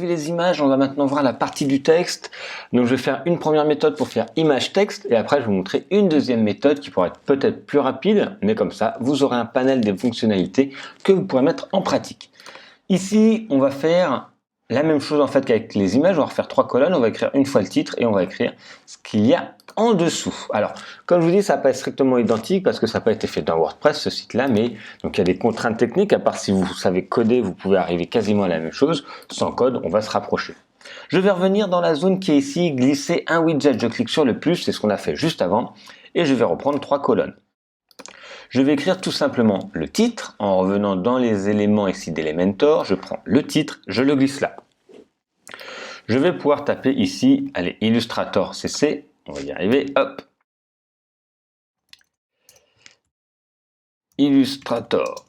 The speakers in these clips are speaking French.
vu les images, on va maintenant voir la partie du texte. Donc je vais faire une première méthode pour faire image-texte et après je vais vous montrer une deuxième méthode qui pourra être peut-être plus rapide, mais comme ça vous aurez un panel des fonctionnalités que vous pourrez mettre en pratique. Ici, on va faire la même chose en fait qu'avec les images, on va refaire 3 colonnes, on va écrire une fois le titre et on va écrire ce qu'il y a en dessous. Alors, comme je vous dis, ça va pas être strictement identique parce que ça n'a pas été fait dans WordPress, ce site-là, mais donc il y a des contraintes techniques, à part si vous savez coder, vous pouvez arriver quasiment à la même chose. Sans code, on va se rapprocher. Je vais revenir dans la zone qui est ici, glisser un widget, je clique sur le plus, c'est ce qu'on a fait juste avant, et je vais reprendre 3 colonnes. Je vais écrire tout simplement le titre, en revenant dans les éléments ici d'Elementor, je prends le titre, je le glisse là. Je vais pouvoir taper ici, allez, Illustrator CC, on va y arriver, hop. Illustrator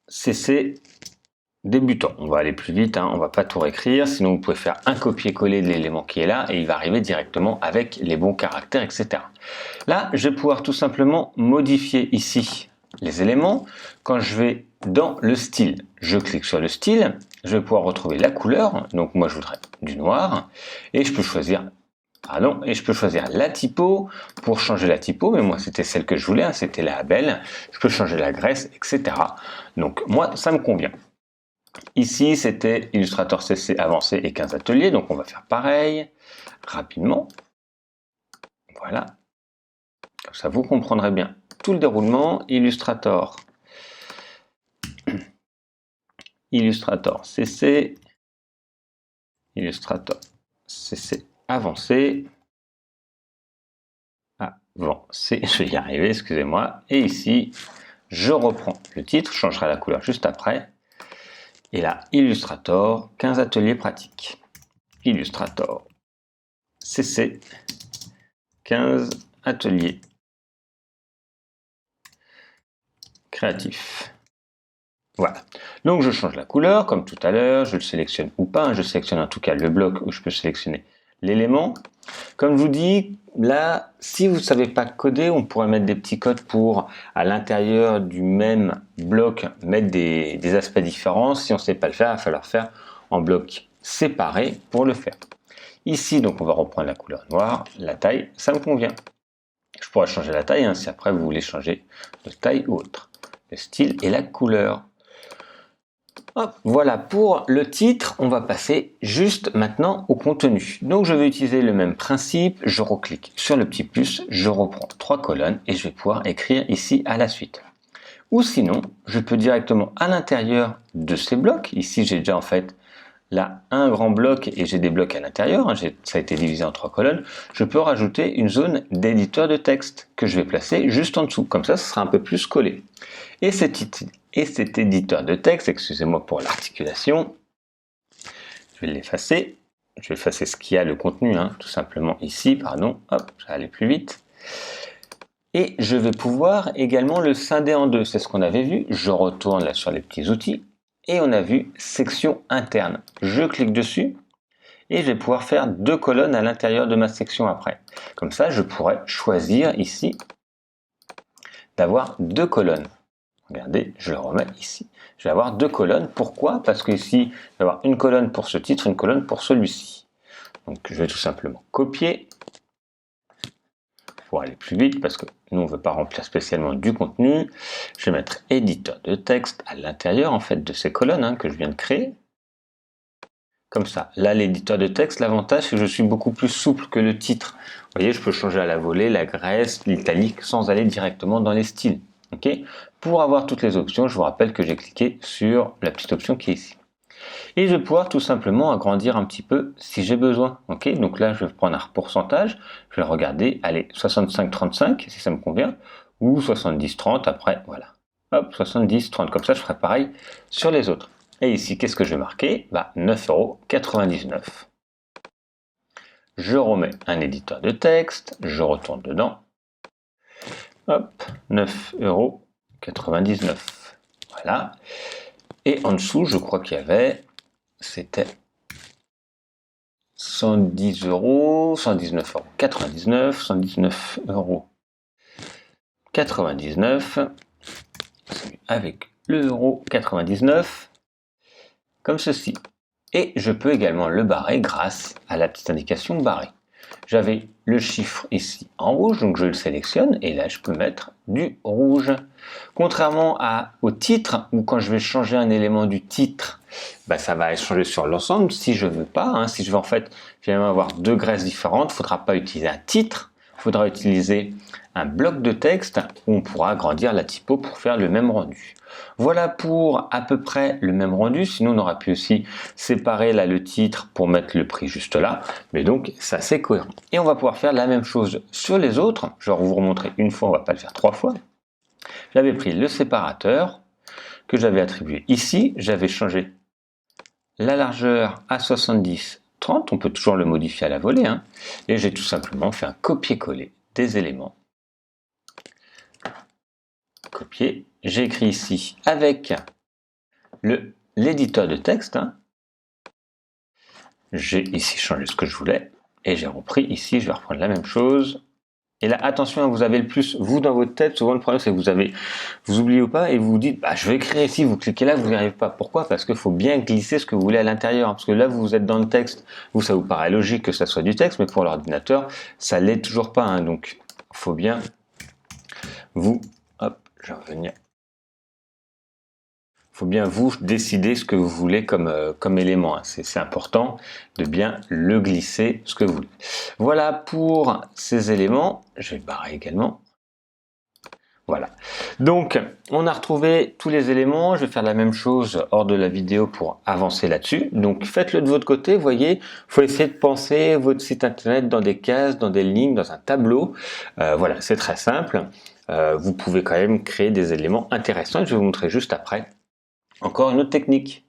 CC débutant. On va aller plus vite, on va pas tout réécrire, sinon vous pouvez faire un copier-coller de l'élément qui est là et il va arriver directement avec les bons caractères, etc. Là, je vais pouvoir tout simplement modifier ici les éléments. Quand je vais dans le style, je clique sur le style, je vais pouvoir retrouver la couleur, donc moi je voudrais du noir, et je peux choisir la typo pour changer la typo, mais moi c'était celle que je voulais, c'était la belle, je peux changer la graisse, etc. Donc moi ça me convient. Ici c'était Illustrator CC avancé et 15 ateliers, donc on va faire pareil, rapidement, voilà, comme ça vous comprendrez bien tout le déroulement. Illustrator CC, Illustrator CC avancé, je vais y arriver, excusez-moi, et ici, je reprends le titre, je changerai la couleur juste après, et là, Illustrator, 15 ateliers pratiques, Illustrator CC, 15 ateliers créatifs. Voilà, donc je change la couleur, comme tout à l'heure, je le sélectionne ou pas, je sélectionne en tout cas le bloc où je peux sélectionner l'élément. Comme je vous dis, là, si vous ne savez pas coder, on pourrait mettre des petits codes pour, à l'intérieur du même bloc, mettre des aspects différents. Si on ne sait pas le faire, il va falloir faire en bloc séparé pour le faire. Ici, donc, on va reprendre la couleur noire, la taille, ça me convient. Je pourrais changer la taille, si après vous voulez changer de taille ou autre. Le style et la couleur. Hop, voilà pour le titre, on va passer juste maintenant au contenu. Donc je vais utiliser le même principe, je reclique sur le petit plus, je reprends 3 colonnes et je vais pouvoir écrire ici à la suite. Ou sinon, je peux directement à l'intérieur de ces blocs, ici j'ai déjà en fait là un grand bloc et j'ai des blocs à l'intérieur, ça a été divisé en 3 colonnes, je peux rajouter une zone d'éditeur de texte que je vais placer juste en dessous, comme ça ce sera un peu plus collé. Et cet éditeur de texte, excusez-moi pour l'articulation, je vais l'effacer, je vais effacer ce qu'il y a, le contenu, tout simplement ici, pardon, hop, ça va aller plus vite. Et je vais pouvoir également le scinder en deux, c'est ce qu'on avait vu, je retourne là sur les petits outils, et on a vu section interne. Je clique dessus, et je vais pouvoir faire 2 colonnes à l'intérieur de ma section après. Comme ça, je pourrais choisir ici d'avoir 2 colonnes. Regardez, je le remets ici. Je vais avoir 2 colonnes. Pourquoi? Parce que ici, je vais avoir une colonne pour ce titre, une colonne pour celui-ci. Donc, je vais tout simplement copier pour aller plus vite, parce que nous, on ne veut pas remplir spécialement du contenu. Je vais mettre éditeur de texte à l'intérieur, en fait, de ces colonnes que je viens de créer. Comme ça. Là, l'éditeur de texte, l'avantage, c'est que je suis beaucoup plus souple que le titre. Vous voyez, je peux changer à la volée, la graisse, l'italique, sans aller directement dans les styles. Okay. Pour avoir toutes les options, je vous rappelle que j'ai cliqué sur la petite option qui est ici. Et je vais pouvoir tout simplement agrandir un petit peu si j'ai besoin. Okay. Donc là, je vais prendre un pourcentage, je vais regarder, allez, 65-35 si ça me convient, ou 70-30 après, voilà. Hop, 70-30, comme ça je ferai pareil sur les autres. Et ici, qu'est-ce que je vais marquer? 9,99 €. Je remets un éditeur de texte, je retourne dedans. Hop, 9,99 €. Voilà. Et en dessous, je crois qu'il y avait, c'était 110 €, 119,99 €, 119,99 €, avec le euro 99, comme ceci. Et je peux également le barrer grâce à la petite indication barré. J'avais le chiffre ici en rouge, donc je le sélectionne et là je peux mettre du rouge. Contrairement au titre, où quand je vais changer un élément du titre, ça va changer sur l'ensemble. Si je veux pas, si je veux en fait finalement avoir deux graisses différentes, il ne faudra pas utiliser un titre, il faudra utiliser un bloc de texte où on pourra agrandir la typo pour faire le même rendu. Voilà pour à peu près le même rendu, sinon on aurait pu aussi séparer là le titre pour mettre le prix juste là, mais donc ça c'est cohérent. Et on va pouvoir faire la même chose sur les autres, je vais vous remontrer une fois, on va pas le faire trois fois. J'avais pris le séparateur que j'avais attribué ici, j'avais changé la largeur à 70, 30, on peut toujours le modifier à la volée, et j'ai tout simplement fait un copier-coller des éléments. Copier, j'ai écrit ici avec l'éditeur de texte, j'ai ici changé ce que je voulais, et j'ai repris ici, je vais reprendre la même chose. Et là, attention, vous avez le plus, vous dans votre tête, souvent le problème c'est que vous oubliez ou pas, et vous vous dites, je vais écrire ici, vous cliquez là, vous n'y arrivez pas. Pourquoi? Parce qu'il faut bien glisser ce que vous voulez à l'intérieur. Parce que là, vous êtes dans le texte, ça vous paraît logique que ça soit du texte, mais pour l'ordinateur, ça l'est toujours pas. Donc, il faut bien je vais revenir. Il faut bien vous décider ce que vous voulez comme élément. C'est important de bien le glisser, ce que vous voulez. Voilà pour ces éléments. Je vais le barrer également. Voilà. Donc, on a retrouvé tous les éléments. Je vais faire la même chose hors de la vidéo pour avancer là-dessus. Donc, faites-le de votre côté. Vous voyez, il faut essayer de penser votre site internet dans des cases, dans des lignes, dans un tableau. Voilà, c'est très simple. Vous pouvez quand même créer des éléments intéressants. Je vais vous montrer juste après encore une autre technique.